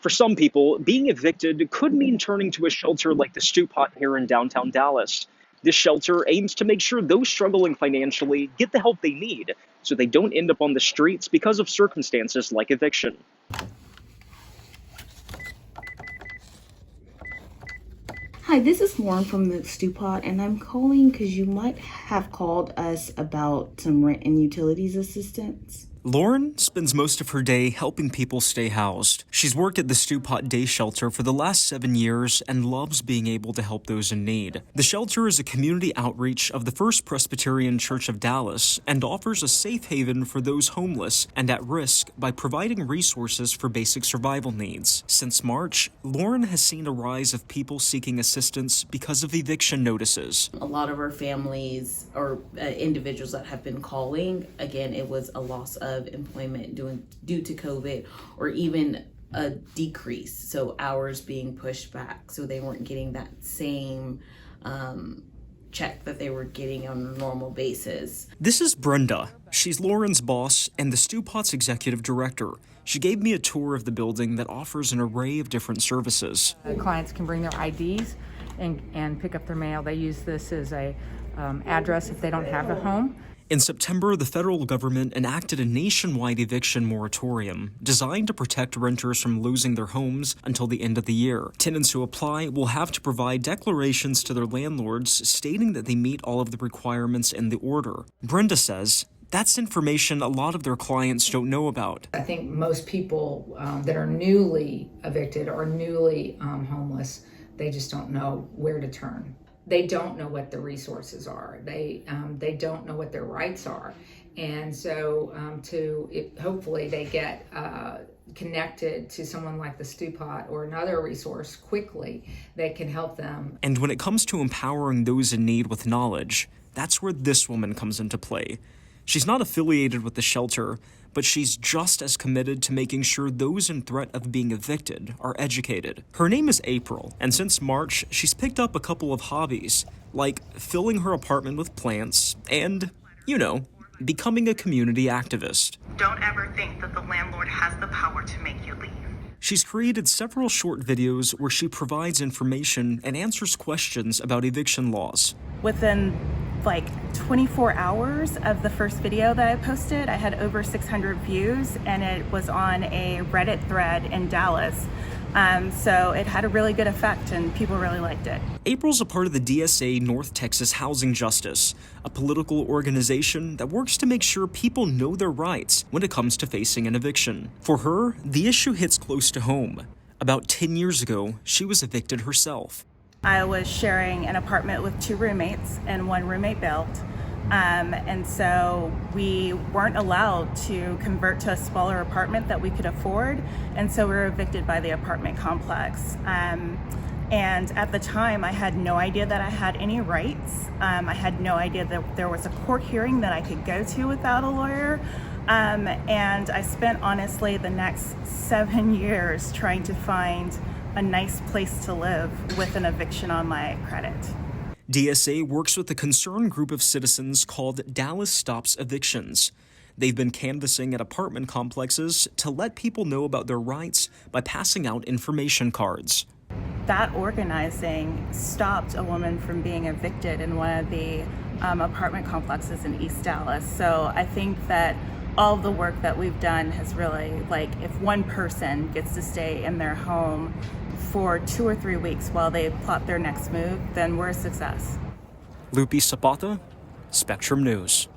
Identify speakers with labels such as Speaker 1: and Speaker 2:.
Speaker 1: For some people, being evicted could mean turning to a shelter like the Stewpot here in downtown Dallas. This shelter aims to make sure those struggling financially get the help they need so they don't end up on the streets because of circumstances like eviction.
Speaker 2: Hi, this is Lauren from the Stewpot, and I'm calling because you might have called us about some rent and utilities assistance.
Speaker 3: Lauren spends most of her day helping people stay housed. She's worked at the Stewpot Day Shelter for the last 7 years and loves being able to help those in need. The shelter is a community outreach of the First Presbyterian Church of Dallas and offers a safe haven for those homeless and at risk by providing resources for basic survival needs. Since March, Lauren has seen a rise of people seeking assistance because of eviction notices.
Speaker 2: A lot of our families or individuals that have been calling, again, it was a loss of employment due to COVID, or even a decrease, so hours being pushed back, so they weren't getting that same check that they were getting on a normal basis.
Speaker 3: This is Brenda. She's Lauren's boss and the Stewpot's executive director. She gave me a tour of the building that offers an array of different services.
Speaker 4: Clients can bring their IDs and pick up their mail. They use this as a address if they don't have a home.
Speaker 3: In September, the federal government enacted a nationwide eviction moratorium designed to protect renters from losing their homes until the end of the year. Tenants who apply will have to provide declarations to their landlords stating that they meet all of the requirements in the order. Brenda says that's information a lot of their clients don't know about.
Speaker 5: I think most people that are newly evicted or newly homeless, they just don't know where to turn. They don't know what the resources are. They don't know what their rights are. And so hopefully they get connected to someone like the Stewpot or another resource quickly that can help them.
Speaker 3: And when it comes to empowering those in need with knowledge, that's where this woman comes into play. She's not affiliated with the shelter, but she's just as committed to making sure those in threat of being evicted are educated. Her name is April, and since March, she's picked up a couple of hobbies, like filling her apartment with plants and, becoming a community activist.
Speaker 6: Don't ever think that the landlord has the power to make you leave.
Speaker 3: She's created several short videos where she provides information and answers questions about eviction laws.
Speaker 7: Within 24 hours of the first video that I posted, I had over 600 views, and it was on a Reddit thread in Dallas. So it had a really good effect and people really liked it.
Speaker 3: April's a part of the DSA North Texas Housing Justice, a political organization that works to make sure people know their rights when it comes to facing an eviction. For her, the issue hits close to home. About 10 years ago, she was evicted herself.
Speaker 7: I was sharing an apartment with 2 roommates, and one roommate bailed. And so we weren't allowed to convert to a smaller apartment that we could afford. And so we were evicted by the apartment complex. And at the time, I had no idea that I had any rights. I had no idea that there was a court hearing that I could go to without a lawyer. And I spent, honestly, the next 7 years trying to find a nice place to live with an eviction on my credit.
Speaker 3: DSA works with a concerned group of citizens called Dallas Stops Evictions. They've been canvassing at apartment complexes to let people know about their rights by passing out information cards.
Speaker 7: That organizing stopped a woman from being evicted in one of the apartment complexes in East Dallas. So I think that all the work that we've done has really, if one person gets to stay in their home for 2 or 3 weeks while they plot their next move, then we're a success.
Speaker 3: Lupi Zapata, Spectrum News.